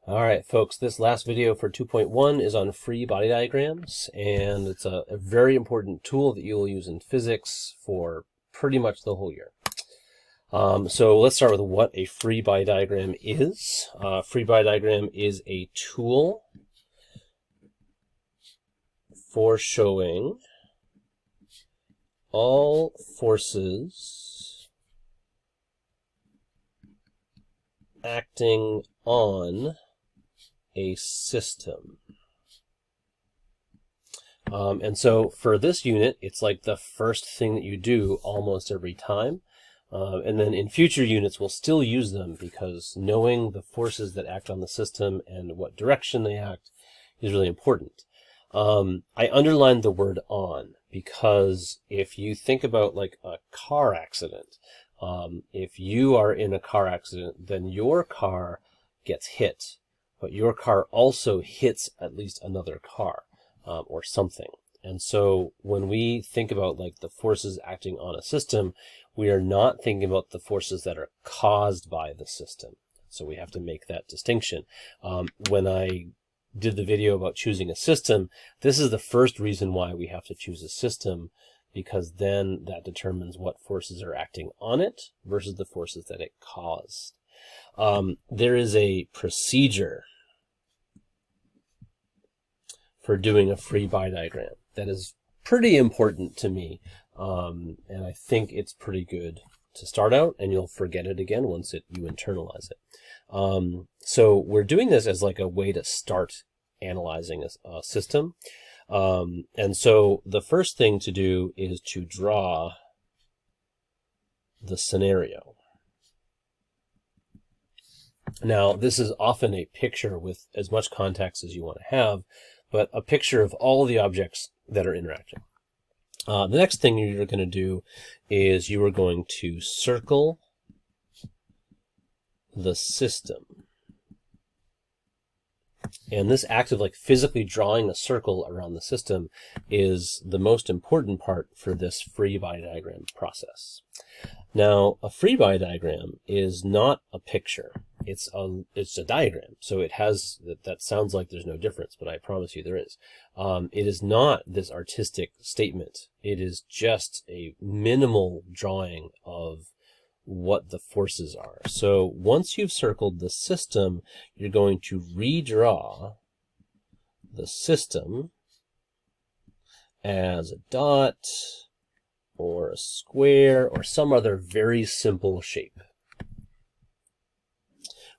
All right, folks, this last video for 2.1 is on free body diagrams, and it's a very important tool that you'll use in physics for pretty much the whole year. So let's start with what a free body diagram is. Free body diagram is a tool for showing all forces acting on a system. And so for this unit, it's like the first thing that you do almost every time. And then in future units, we'll still use them because knowing the forces that act on the system and what direction they act is really important. I underlined the word on because if you think about like a car accident, if you are in a car accident, then your car gets hit, but your car also hits at least another car or something. And so when we think about like the forces acting on a system, we are not thinking about the forces that are caused by the system. So we have to make that distinction. When I did the video about choosing a system, this is the first reason why we have to choose a system, because then that determines what forces are acting on it versus the forces that it caused. There is a procedure for doing a free body diagram that is pretty important to me, and I think it's pretty good to start out, and you'll forget it again once you internalize it. So we're doing this as like a way to start analyzing a system. And so the first thing to do is to draw the scenario. Now, this is often a picture with as much context as you want to have, but a picture of all the objects that are interacting. The next thing you're going to do is you are going to circle the system. And this act of like physically drawing a circle around the system is the most important part for this free body diagram process. Now, a free body diagram is not a picture. It's a diagram. So it has, that sounds like there's no difference, but I promise you there is. It is not this artistic statement. It is just a minimal drawing of what the forces are. So once you've circled the system, you're going to redraw the system as a dot or a square or some other very simple shape.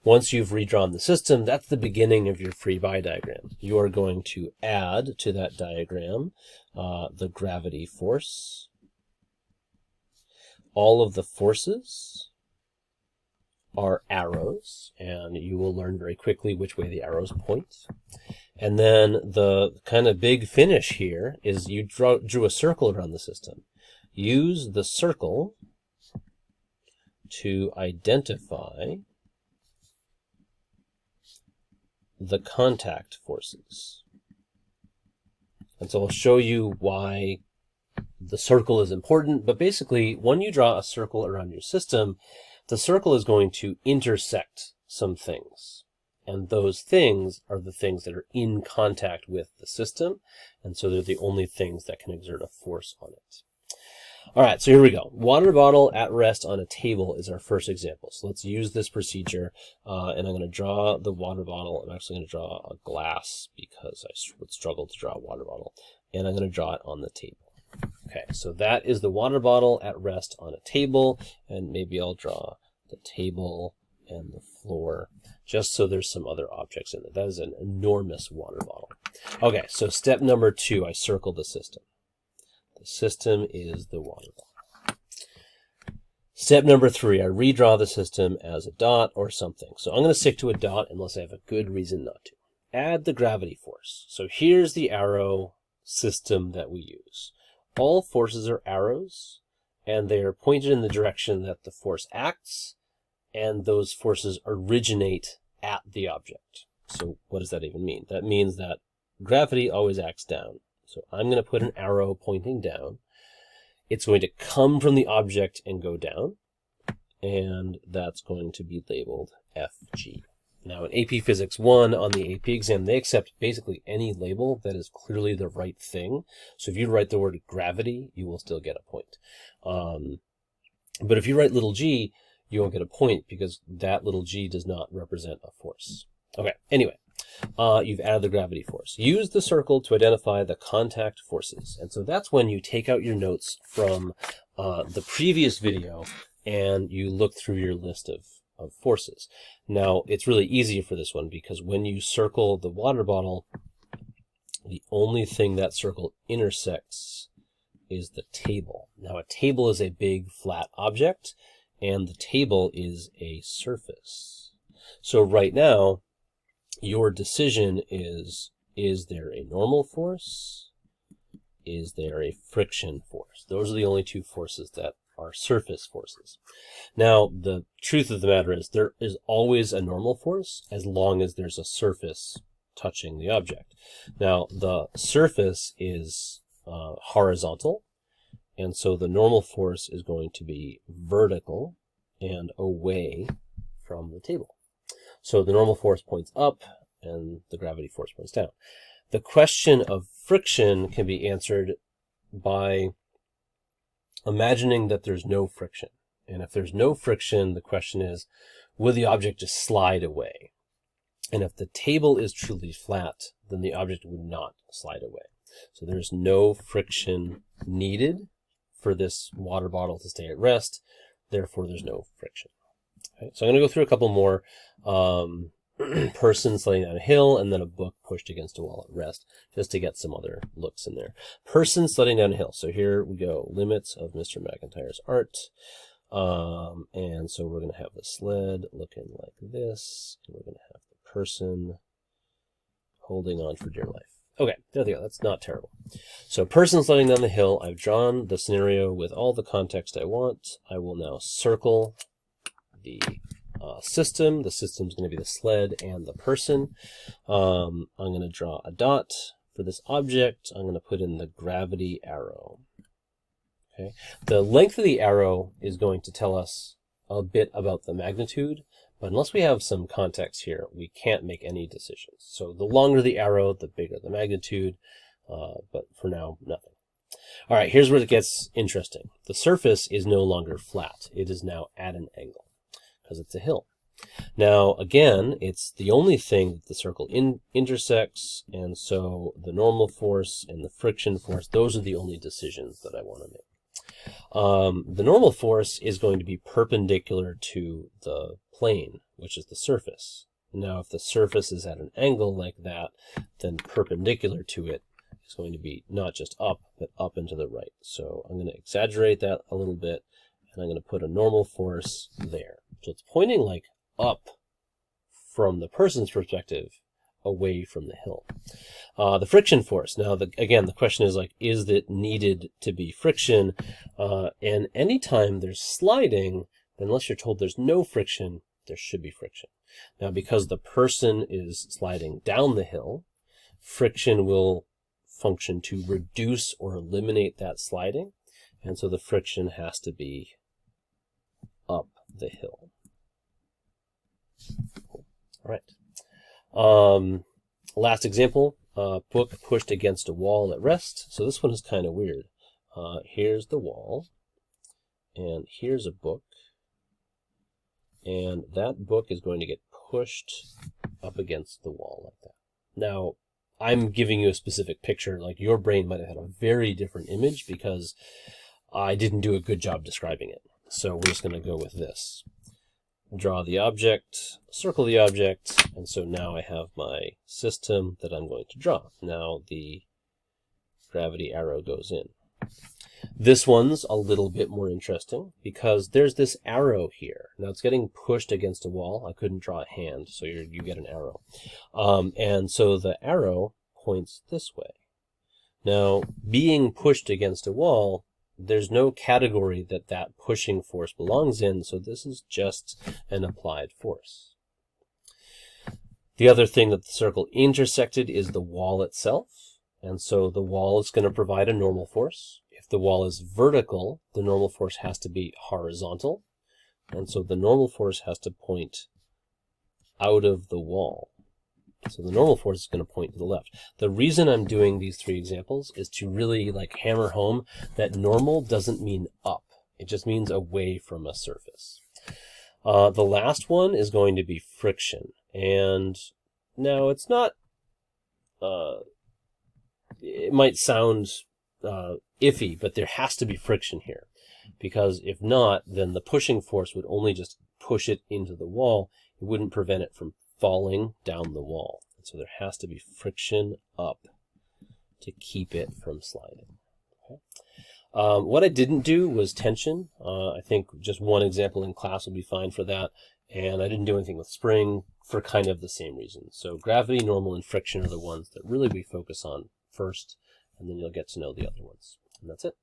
Once you've redrawn the system, that's the beginning of your free body diagram. You are going to add to that diagram the gravity force. All of the forces are arrows, and you will learn very quickly which way the arrows point. And then the kind of big finish here is you drew a circle around the system. Use the circle to identify the contact forces. And so I'll show you why the circle is important, but basically when you draw a circle around your system, the circle is going to intersect some things. And those things are the things that are in contact with the system, and so they're the only things that can exert a force on it. All right, so here we go. Water bottle at rest on a table is our first example. So let's use this procedure, and I'm going to draw the water bottle. I'm actually going to draw a glass because I would struggle to draw a water bottle, and I'm going to draw it on the table. Okay, so that is the water bottle at rest on a table, and maybe I'll draw the table and the floor just so there's some other objects in it. That is an enormous water bottle. Okay, so step number 2, I circle the system. The system is the water bottle. Step number 3, I redraw the system as a dot or something. So I'm going to stick to a dot unless I have a good reason not to. Add the gravity force. So here's the arrow system that we use. All forces are arrows, and they are pointed in the direction that the force acts, and those forces originate at the object. So what does that even mean? That means that gravity always acts down. So I'm going to put an arrow pointing down. It's going to come from the object and go down, and that's going to be labeled FG. Now in AP Physics 1 on the AP exam, they accept basically any label that is clearly the right thing. So if you write the word gravity, you will still get a point. But if you write little g, you won't get a point because that little g does not represent a force. Okay, anyway, you've added the gravity force. Use the circle to identify the contact forces. And so that's when you take out your notes from the previous video and you look through your list of forces. Now, it's really easy for this one because when you circle the water bottle, the only thing that circle intersects is the table. Now, a table is a big flat object, and the table is a surface. So right now, your decision is there a normal force? Is there a friction force? Those are the only two forces that are surface forces. Now, the truth of the matter is there is always a normal force as long as there's a surface touching the object. Now, the surface is horizontal, and so the normal force is going to be vertical and away from the table. So the normal force points up and the gravity force points down. The question of friction can be answered by imagining that there's no friction. And if there's no friction, the question is, will the object just slide away? And if the table is truly flat, then the object would not slide away. So there's no friction needed for this water bottle to stay at rest. Therefore, there's no friction. Okay, so I'm going to go through a couple more. Person sledding down a hill, and then a book pushed against a wall at rest, just to get some other looks in there. Person sledding down a hill. So here we go, limits of Mr. McIntyre's art. And so we're going to have the sled looking like this, and we're going to have the person holding on for dear life. Okay, there we go. That's not terrible. So person sledding down the hill. I've drawn the scenario with all the context I want. I will now circle the system. The system's going to be the sled and the person. I'm going to draw a dot for this object. I'm going to put in the gravity arrow. Okay. The length of the arrow is going to tell us a bit about the magnitude, but unless we have some context here, we can't make any decisions. So the longer the arrow, the bigger the magnitude, but for now, nothing. All right, here's where it gets interesting. The surface is no longer flat. It is now at an angle, because it's a hill. Now, again, it's the only thing that the circle intersects, and so the normal force and the friction force, those are the only decisions that I want to make. The normal force is going to be perpendicular to the plane, which is the surface. Now, if the surface is at an angle like that, then perpendicular to it is going to be not just up, but up and to the right. So I'm going to exaggerate that a little bit, and I'm going to put a normal force there. So it's pointing like up from the person's perspective, away from the hill. The friction force. Now, again, the question is like, is it needed to be friction? And anytime there's sliding, unless you're told there's no friction, there should be friction. Now, because the person is sliding down the hill, friction will function to reduce or eliminate that sliding. And so the friction has to be up the hill. Cool. All right. Last example, book pushed against a wall at rest. So this one is kind of weird. Here's the wall, and here's a book, and that book is going to get pushed up against the wall like that. Now, I'm giving you a specific picture, like your brain might have had a very different image because I didn't do a good job describing it. So we're just going to go with this. Draw the object, circle the object, and so now I have my system that I'm going to draw. Now the gravity arrow goes in. This one's a little bit more interesting because there's this arrow here. Now it's getting pushed against a wall. I couldn't draw a hand, so you get an arrow. And so the arrow points this way. Now, being pushed against a wall, there's no category that pushing force belongs in, so this is just an applied force. The other thing that the circle intersected is the wall itself, and so the wall is going to provide a normal force. If the wall is vertical, the normal force has to be horizontal, and so the normal force has to point out of the wall. So the normal force is going to point to the left. The reason I'm doing these 3 examples is to really like hammer home that normal doesn't mean up. It just means away from a surface. The last one is going to be friction. And now it's not, it might sound iffy, but there has to be friction here. Because if not, then the pushing force would only just push it into the wall. It wouldn't prevent it from falling down the wall. And so there has to be friction up to keep it from sliding. Okay. What I didn't do was tension. I think just one example in class will be fine for that. And I didn't do anything with spring for kind of the same reason. So gravity, normal, and friction are the ones that really we focus on first, and then you'll get to know the other ones. And that's it.